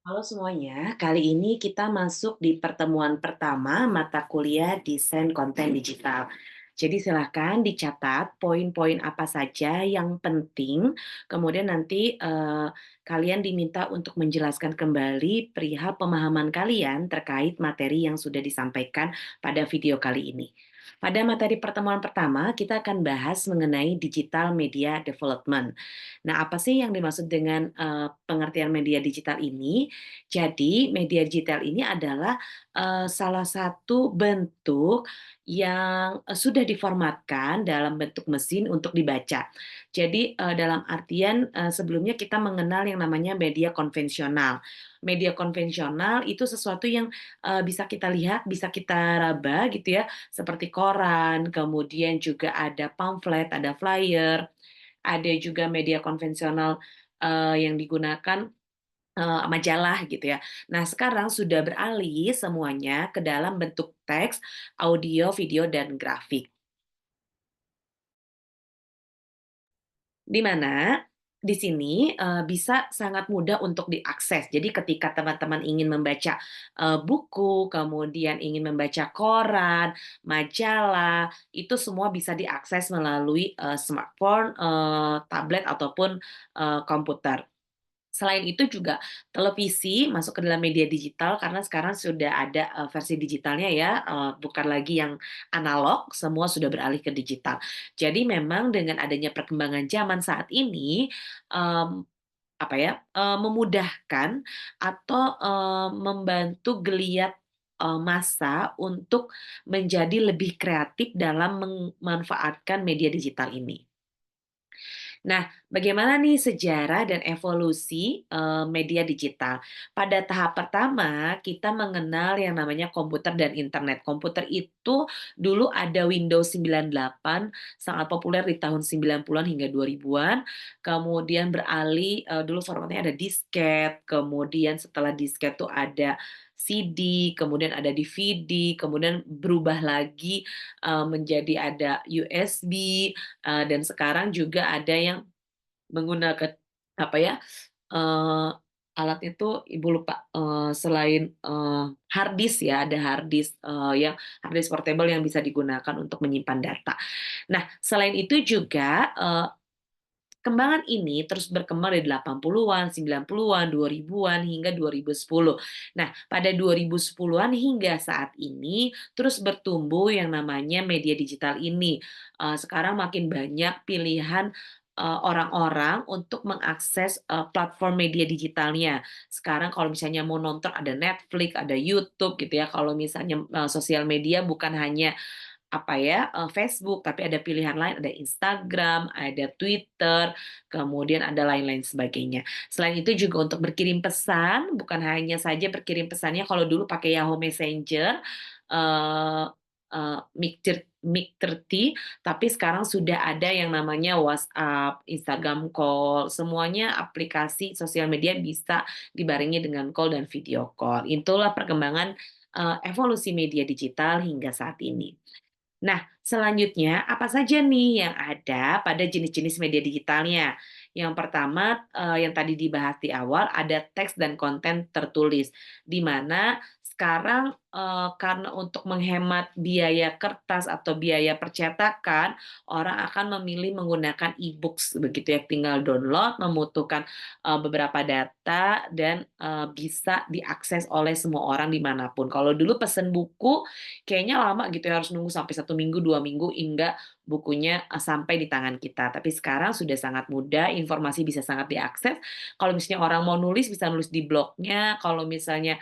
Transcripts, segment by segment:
Halo semuanya, kali ini kita masuk di pertemuan pertama mata kuliah Desain Konten Digital. Jadi silahkan dicatat poin-poin apa saja yang penting, kemudian nanti kalian diminta untuk menjelaskan kembali perihal pemahaman kalian terkait materi yang sudah disampaikan pada video kali ini. Pada materi pertemuan pertama, kita akan bahas mengenai digital media development. Nah, apa sih yang dimaksud dengan pengertian media digital ini? Jadi media digital ini adalah, salah satu bentuk yang, sudah diformatkan dalam bentuk mesin untuk dibaca. Jadi, dalam artian, sebelumnya kita mengenal yang namanya media konvensional. Media konvensional itu sesuatu yang, bisa kita lihat, bisa kita raba gitu ya, seperti koran, kemudian juga ada pamflet, ada flyer, ada juga media konvensional, yang digunakan majalah gitu ya. Nah, sekarang sudah beralih semuanya ke dalam bentuk teks, audio, video, dan grafik. Di mana di sini, bisa sangat mudah untuk diakses. Jadi ketika teman-teman ingin membaca, buku, kemudian ingin membaca koran, majalah, itu semua bisa diakses melalui, smartphone, tablet, ataupun, komputer. Selain itu juga televisi masuk ke dalam media digital karena sekarang sudah ada, versi digitalnya ya, bukan lagi yang analog, semua sudah beralih ke digital. Jadi memang dengan adanya perkembangan zaman saat ini, mmm, apa ya, memudahkan atau, membantu geliat, massa untuk menjadi lebih kreatif dalam memanfaatkan media digital ini. Nah, bagaimana nih sejarah dan evolusi, media digital? Pada tahap pertama, kita mengenal yang namanya komputer dan internet. Komputer itu dulu ada Windows 98, sangat populer di tahun 90-an hingga 2000-an, kemudian beralih, dulu formatnya ada disket, kemudian setelah disket tuh ada CD, kemudian ada DVD, kemudian berubah lagi, menjadi ada USB, dan sekarang juga ada yang menggunakan apa ya, eee, alat itu ibu lupa, selain, hard disk ya, ada hard disk, yang hard disk portable yang bisa digunakan untuk menyimpan data. Nah, selain itu juga, perkembangan ini terus berkembang dari 80-an, 90-an, 2000-an, hingga 2010. Nah, pada 2010-an hingga saat ini terus bertumbuh yang namanya media digital ini. Sekarang makin banyak pilihan, orang-orang untuk mengakses, platform media digitalnya. Sekarang kalau misalnya mau nonton ada Netflix, ada YouTube gitu ya. Kalau misalnya, sosial media bukan hanya apa ya, Facebook, tapi ada pilihan lain, ada Instagram, ada Twitter, kemudian ada lain-lain sebagainya. Selain itu juga untuk berkirim pesan, bukan hanya saja berkirim pesannya kalau dulu pakai Yahoo Messenger, eee Mic30, tapi sekarang sudah ada yang namanya WhatsApp, Instagram Call, semuanya aplikasi sosial media bisa dibarengi dengan call dan video call. Itulah perkembangan, evolusi media digital hingga saat ini. Nah, selanjutnya apa saja nih yang ada pada jenis-jenis media digitalnya? Yang pertama, yang tadi dibahas di awal ada teks dan konten tertulis, di mana sekarang, karena untuk menghemat biaya kertas atau biaya percetakan, orang akan memilih menggunakan e-books begitu ya, tinggal download, membutuhkan, beberapa data dan, bisa diakses oleh semua orang dimanapun. Kalau dulu pesen buku kayaknya lama gitu ya, harus nunggu sampai 1 minggu, 2 minggu hingga bukunya, sampai di tangan kita. Tapi sekarang sudah sangat mudah, informasi bisa sangat diakses. Kalau misalnya orang mau nulis, bisa nulis di blognya, kalau misalnya,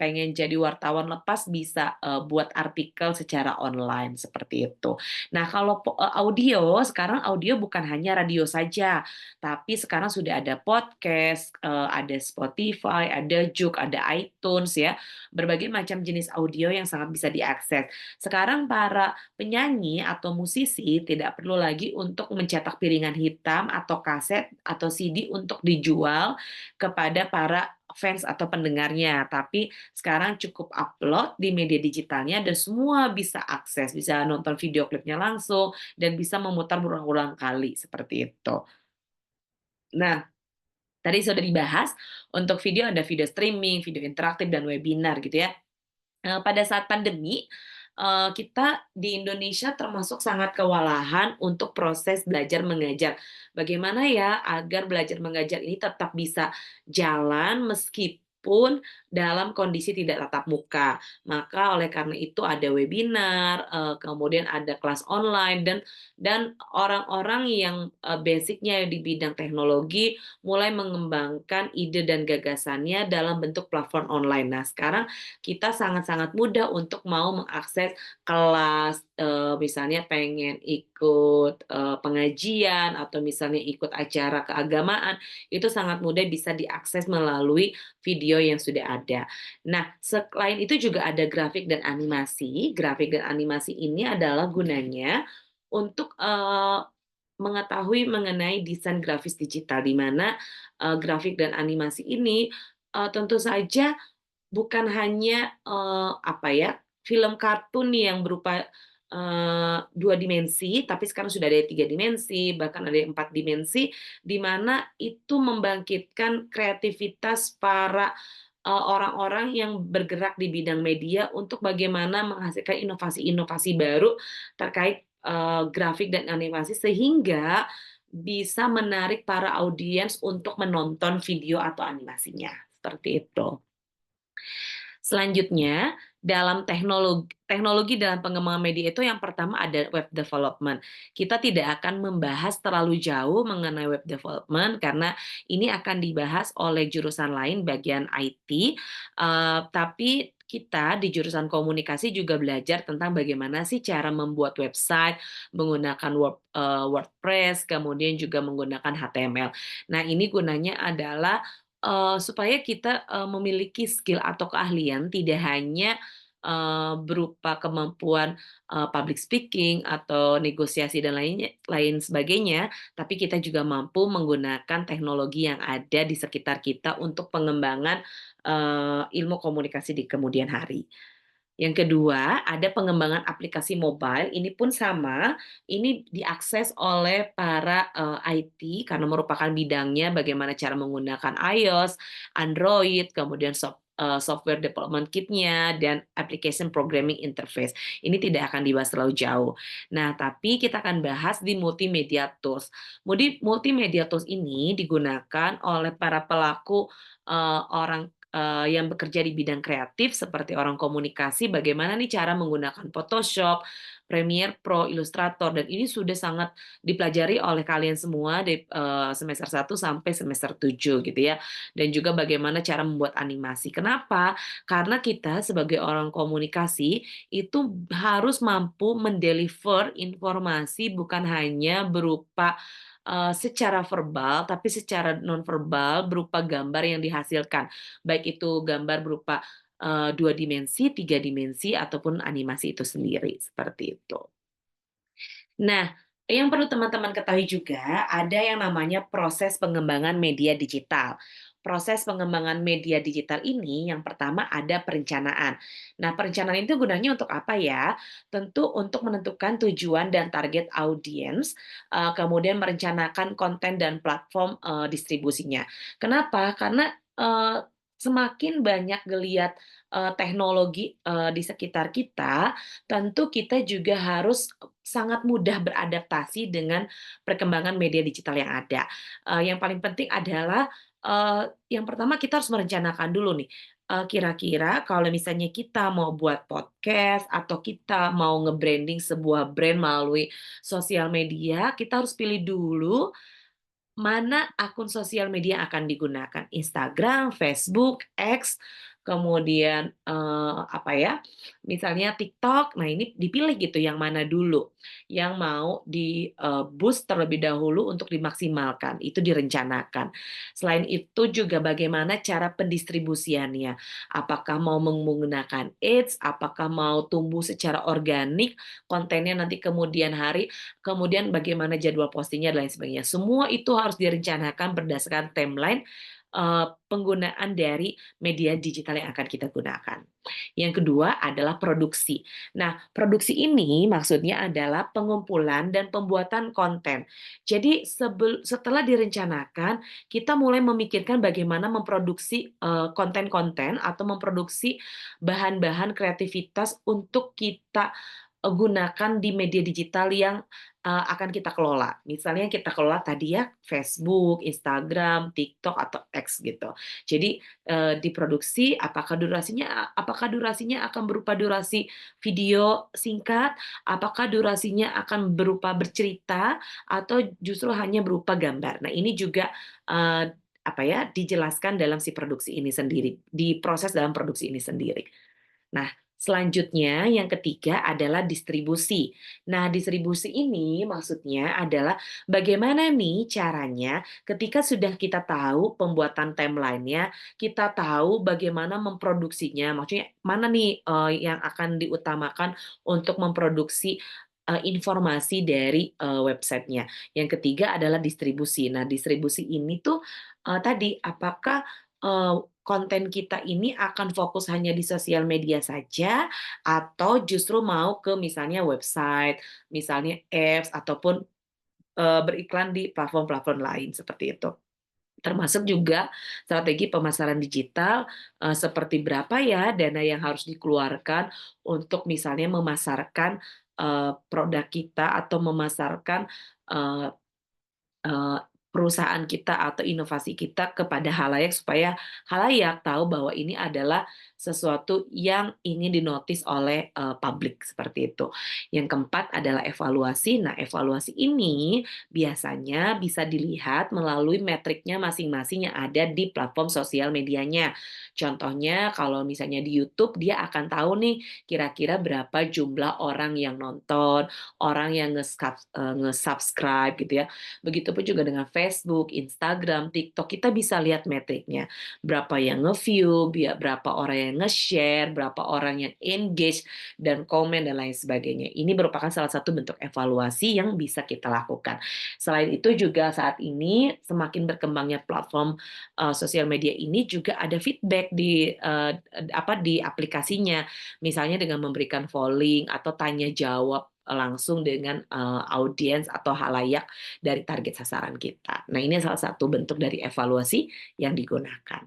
pengen jadi wartawan lepas bisa, buat artikel secara online, seperti itu. Nah, kalau audio, sekarang audio bukan hanya radio saja, tapi sekarang sudah ada podcast, ada Spotify, ada JOOX, ada iTunes ya, berbagai macam jenis audio yang sangat bisa diakses. Sekarang para penyanyi atau musisi tidak perlu lagi untuk mencetak piringan hitam atau kaset atau CD untuk dijual kepada para fans atau pendengarnya, tapi sekarang cukup upload di media digitalnya dan semua bisa akses, bisa nonton video klipnya langsung dan bisa memutar berulang-ulang kali, seperti itu. Nah, Tadi sudah dibahas, untuk video ada video streaming, video interaktif, dan webinar gitu ya. Pada saat pandemi, kita di Indonesia termasuk sangat kewalahan untuk proses belajar mengajar. Bagaimana ya agar belajar mengajar ini tetap bisa jalan meskipun dalam kondisi tidak tatap muka. Maka oleh karena itu ada webinar, kemudian ada kelas online dan orang-orang yang, basic-nya di bidang teknologi mulai mengembangkan ide dan gagasannya dalam bentuk platform online. Nah, sekarang kita sangat-sangat mudah untuk mau mengakses kelas, misalnya pengen ikut, pengajian atau misalnya ikut acara keagamaan, itu sangat mudah bisa diakses melalui video yang sudah ada. Nah, selain itu juga ada grafik dan animasi. Grafik dan animasi ini adalah gunanya untuk, mengetahui mengenai desain grafis digital, di mana, grafik dan animasi ini, tentu saja bukan hanya, apa ya, film kartun yang berupa, 2 dimensi, tapi sekarang sudah ada 3 dimensi, bahkan ada yang 4 dimensi, di mana itu membangkitkan kreativitas para, orang-orang yang bergerak di bidang media untuk bagaimana menghasilkan inovasi-inovasi baru terkait, grafik dan animasi, sehingga bisa menarik para audiens untuk menonton video atau animasinya, seperti itu. Selanjutnya, dalam teknologi dalam pengembangan media itu yang pertama ada web development. Kita tidak akan membahas terlalu jauh mengenai web development karena ini akan dibahas oleh jurusan lain bagian IT, tapi kita di jurusan komunikasi juga belajar tentang bagaimana sih cara membuat website menggunakan WordPress, kemudian juga menggunakan HTML. Nah, ini gunanya adalah supaya kita, memiliki skill atau keahlian tidak hanya, berupa kemampuan, public speaking atau negosiasi dan lain sebagainya, tapi kita juga mampu menggunakan teknologi yang ada di sekitar kita untuk pengembangan, ilmu komunikasi di kemudian hari. Yang kedua, ada pengembangan aplikasi mobile, ini pun sama, ini diakses oleh para, IT karena merupakan bidangnya bagaimana cara menggunakan iOS, Android, kemudian software development kit-nya, dan application programming interface. Ini tidak akan dibahas terlalu jauh. Nah, tapi kita akan bahas di multimedia tools. Multimedia tools ini digunakan oleh para pelaku, orang yang bekerja di bidang kreatif seperti orang komunikasi, bagaimana nih cara menggunakan Photoshop, Premiere Pro, Illustrator, dan ini sudah sangat dipelajari oleh kalian semua di, semester 1 sampai semester 7 gitu ya, dan juga bagaimana cara membuat animasi. Kenapa? Karena kita sebagai orang komunikasi itu harus mampu mendeliver informasi bukan hanya berupa secara verbal, tapi secara nonverbal berupa gambar yang dihasilkan. Baik itu gambar berupa, 2 dimensi, 3 dimensi, ataupun animasi itu sendiri, seperti itu. Nah, yang perlu teman-teman ketahui juga, ada yang namanya proses pengembangan media digital. Proses pengembangan media digital ini yang pertama ada perencanaan. Nah, perencanaan itu gunanya untuk apa ya? Tentu untuk menentukan tujuan dan target audiens, kemudian merencanakan konten dan platform, distribusinya. Kenapa? Karena, semakin banyak geliat, teknologi, di sekitar kita, tentu kita juga harus sangat mudah beradaptasi dengan perkembangan media digital yang ada. Yang paling penting adalah, yang pertama kita harus merencanakan dulu nih, kira-kira kalau misalnya kita mau buat podcast atau kita mau nge-branding sebuah brand melalui sosial media, kita harus pilih dulu mana akun sosial media yang akan digunakan, Instagram, Facebook, X, kemudian, apa ya, misalnya TikTok. Nah, ini dipilih gitu yang mana dulu, yang mau di-boost terlebih dahulu untuk dimaksimalkan, itu direncanakan. Selain itu juga bagaimana cara pendistribusiannya, apakah mau menggunakan Ads, apakah mau tumbuh secara organik, kontennya nanti kemudian hari, kemudian bagaimana jadwal postingnya dan lain sebagainya. Semua itu harus direncanakan berdasarkan timeline, penggunaan dari media digital yang akan kita gunakan. Yang kedua adalah produksi. Nah, produksi ini maksudnya adalah pengumpulan dan pembuatan konten. Jadi setelah direncanakan, kita mulai memikirkan bagaimana memproduksi, konten-konten atau memproduksi bahan-bahan kreativitas untuk kita, gunakan di media digital yang, akan kita kelola. Misalnya yang kita kelola tadi ya, Facebook, Instagram, TikTok, atau X gitu. Jadi, diproduksi apakah durasinya akan berupa durasi video singkat, apakah durasinya akan berupa bercerita, atau justru hanya berupa gambar. Nah, ini juga, apa ya, dijelaskan dalam si produksi ini sendiri, diproses dalam produksi ini sendiri. Nah, selanjutnya yang ketiga adalah distribusi. Nah, distribusi ini maksudnya adalah bagaimana nih caranya ketika sudah kita tahu pembuatan timeline-nya, kita tahu bagaimana memproduksinya, maksudnya mana nih, yang akan diutamakan untuk memproduksi, informasi dari, websitenya. Yang ketiga adalah distribusi. Nah, distribusi ini tuh, tadi apakah, konten kita ini akan fokus hanya di sosial media saja, atau justru mau ke misalnya website, misalnya apps, ataupun, beriklan di platform-platform lain, seperti itu. Termasuk juga strategi pemasaran digital, seperti berapa ya dana yang harus dikeluarkan untuk misalnya memasarkan, produk kita atau memasarkan, eee Eee, perusahaan kita atau inovasi kita kepada khalayak supaya khalayak tahu bahwa ini adalah sesuatu yang ingin dinotis oleh, publik, seperti itu. Yang keempat adalah evaluasi. Nah, evaluasi ini biasanya bisa dilihat melalui metriknya masing-masing yang ada di platform sosial medianya. Contohnya kalau misalnya di YouTube dia akan tahu nih kira-kira berapa jumlah orang yang nonton, orang yang nge-subscribe gitu ya. Begitupun juga dengan Facebook, Instagram, TikTok, kita bisa lihat metriknya. Berapa yang nge-view, berapa orang yang nge-share, berapa orang yang engage, dan komen, dan lain sebagainya. Ini merupakan salah satu bentuk evaluasi yang bisa kita lakukan. Selain itu juga saat ini semakin berkembangnya platform sosial media ini juga ada feedback di aplikasinya. Misalnya dengan memberikan polling atau tanya jawab langsung dengan audiens atau halayak dari target sasaran kita. Nah, ini salah satu bentuk dari evaluasi yang digunakan.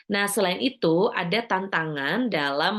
Nah, selain itu ada tantangan dalam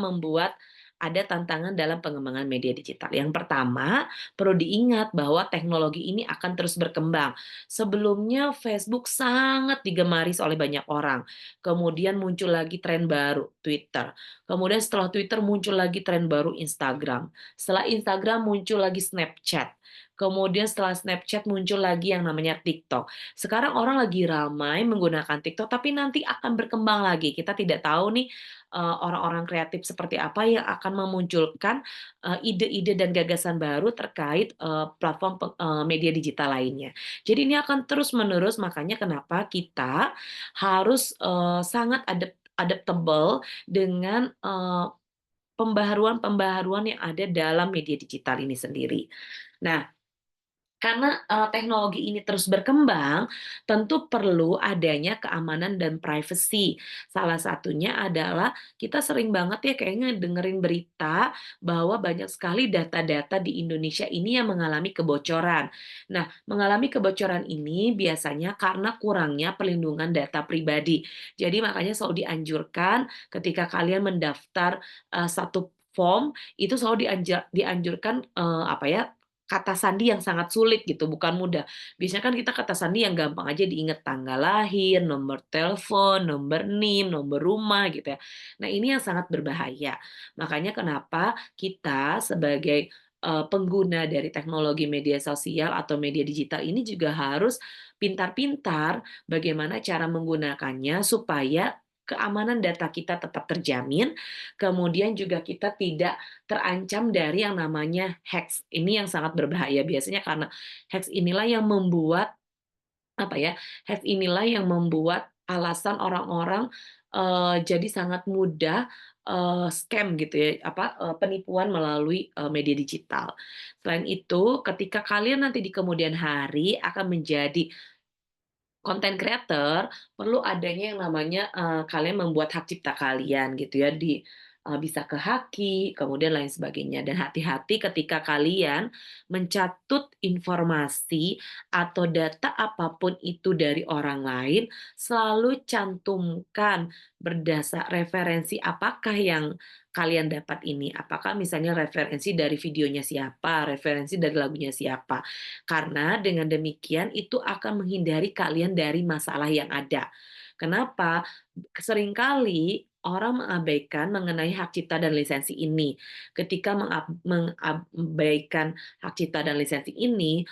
pengembangan media digital. Yang pertama, perlu diingat bahwa teknologi ini akan terus berkembang. Sebelumnya Facebook sangat digemari oleh banyak orang. Kemudian muncul lagi tren baru, Twitter. Kemudian setelah Twitter muncul lagi tren baru, Instagram. Setelah Instagram muncul lagi Snapchat. Kemudian setelah Snapchat muncul lagi yang namanya TikTok. Sekarang orang lagi ramai menggunakan TikTok, tapi nanti akan berkembang lagi. Kita tidak tahu nih, orang-orang kreatif seperti apa yang akan memunculkan, ide-ide dan gagasan baru terkait, platform media digital lainnya. Jadi ini akan terus-menerus, makanya kenapa kita harus, sangat adaptable dengan, pembaharuan-pembaharuan yang ada dalam media digital ini sendiri. Nah, karena, teknologi ini terus berkembang, tentu perlu adanya keamanan dan privasi. Salah satunya adalah kita sering banget ya kayaknya dengerin berita bahwa banyak sekali data-data di Indonesia ini yang mengalami kebocoran. Nah, mengalami kebocoran ini biasanya karena kurangnya perlindungan data pribadi. Jadi makanya selalu dianjurkan ketika kalian mendaftar, satu form, itu selalu dianjurkan, apa ya, kata sandi yang sangat sulit gitu, bukan mudah. Biasanya kan kita kata sandi yang gampang aja diingat, tanggal lahir, nomor telepon, nomor NIM, nomor rumah gitu ya. Nah, ini yang sangat berbahaya. Makanya kenapa kita sebagai, pengguna dari teknologi media sosial atau media digital ini juga harus pintar-pintar bagaimana cara menggunakannya supaya keamanan data kita tetap terjamin, kemudian juga kita tidak terancam dari yang namanya hoax. Ini yang sangat berbahaya biasanya karena hoax inilah yang membuat, apa ya, hoax inilah yang membuat alasan orang-orang, jadi sangat mudah, scam gitu ya, apa, penipuan melalui, media digital. Selain itu, ketika kalian nanti di kemudian hari akan menjadi Konten creator perlu adanya yang namanya, kalian membuat hak cipta kalian gitu ya bisa ke Haki, kemudian lain sebagainya. Dan hati-hati ketika kalian mencatut informasi atau data apapun itu dari orang lain, selalu cantumkan berdasar referensi apakah yang kalian dapat ini. Apakah misalnya referensi dari videonya siapa, referensi dari lagunya siapa. Karena dengan demikian itu akan menghindari kalian dari masalah yang ada. Kenapa? Seringkali orang mengabaikan mengenai hak cipta dan lisensi ini. Ketika mengabaikan hak cipta dan lisensi ini,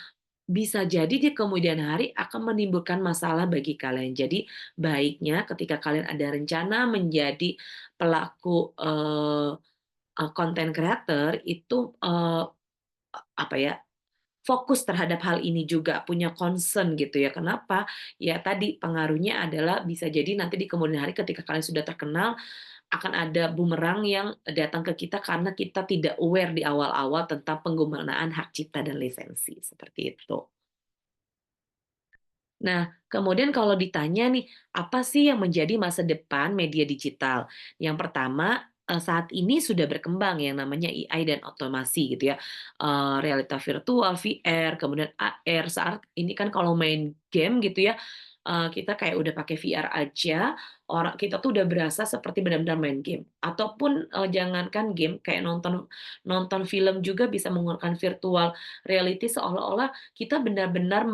bisa jadi di kemudian hari akan menimbulkan masalah bagi kalian. Jadi baiknya ketika kalian ada rencana menjadi pelaku, content creator itu, apa ya, fokus terhadap hal ini juga, punya concern gitu ya. Kenapa? Ya tadi, pengaruhnya adalah bisa jadi nanti di kemudian hari ketika kalian sudah terkenal, akan ada bumerang yang datang ke kita karena kita tidak aware di awal-awal tentang penggunaan hak cipta dan lisensi, seperti itu. Nah, kemudian kalau ditanya nih, apa sih yang menjadi masa depan media digital? Yang pertama, saat ini sudah berkembang yang namanya AI dan otomasi gitu ya, realita virtual, VR, kemudian AR. Saat ini kan kalau main game gitu ya, kita kayak udah pakai VR aja, orang kita tuh udah berasa seperti benar-benar main game. Ataupun, jangankan game, kayak nonton nonton film juga bisa menggunakan virtual reality seolah-olah kita benar-benar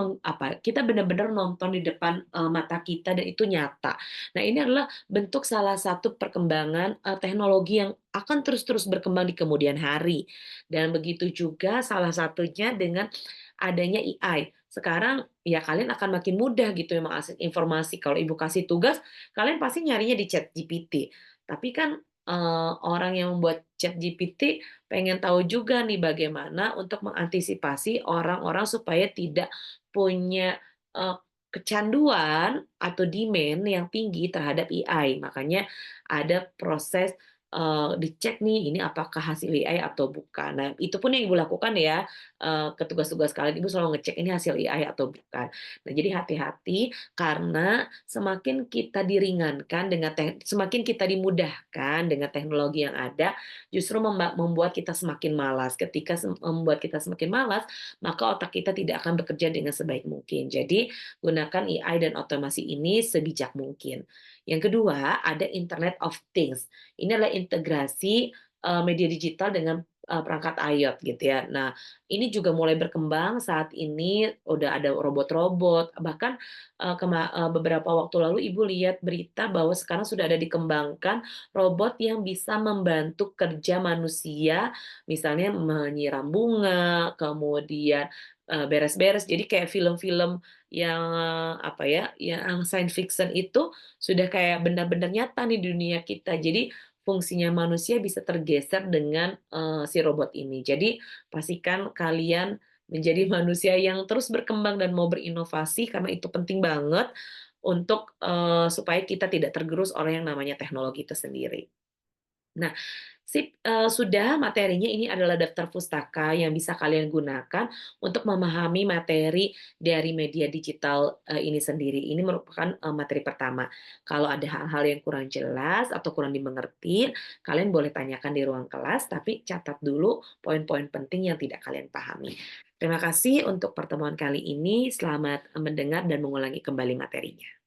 kita benar-benar nonton di depan, mata kita dan itu nyata. Nah, ini adalah bentuk salah satu perkembangan, teknologi yang akan terus-terus berkembang di kemudian hari. Dan begitu juga salah satunya dengan adanya AI. Sekarang ya kalian akan makin mudah gitu ya mengakses informasi. Kalau ibu kasih tugas, kalian pasti nyarinya di ChatGPT. Tapi kan, orang yang membuat ChatGPT pengen tahu juga nih bagaimana untuk mengantisipasi orang-orang supaya tidak punya, eee, kecanduan atau demand yang tinggi terhadap AI. Makanya ada proses, dicek nih ini apakah hasil AI atau bukan. Nah, itu pun yang Ibu lakukan ya, ke tugas-tugas kalian Ibu selalu ngecek ini hasil AI atau bukan. Nah, jadi hati-hati karena semakin kita diringankan dengan semakin kita dimudahkan dengan teknologi yang ada, justru membuat kita semakin malas. Ketika membuat kita semakin malas, maka otak kita tidak akan bekerja dengan sebaik mungkin. Jadi, gunakan AI dan otomasi ini sebijak mungkin. Yang kedua, ada Internet of Things. Ini adalah integrasi, media digital dengan, perangkat IoT gitu ya. Nah, ini juga mulai berkembang saat ini udah ada robot-robot, bahkan, beberapa waktu lalu Ibu lihat berita bahwa sekarang sudah ada dikembangkan robot yang bisa membantu kerja manusia, misalnya menyiram bunga, kemudian, beres-beres. Jadi kayak film-film yang, apa ya, yang science fiction itu sudah kayak benar-benar nyata nih di dunia kita. Jadi fungsinya manusia bisa tergeser dengan, si robot ini. Jadi pastikan kalian menjadi manusia yang terus berkembang dan mau berinovasi karena itu penting banget untuk, supaya kita tidak tergerus oleh yang namanya teknologi itu sendiri. Nah, sip, sudah materinya ini adalah daftar pustaka yang bisa kalian gunakan untuk memahami materi dari media digital, ini sendiri. Ini merupakan, materi pertama. Kalau ada hal-hal yang kurang jelas atau kurang dimengerti, kalian boleh tanyakan di ruang kelas, tapi catat dulu poin-poin penting yang tidak kalian pahami. Terima kasih untuk pertemuan kali ini. Selamat mendengar dan mengulangi kembali materinya.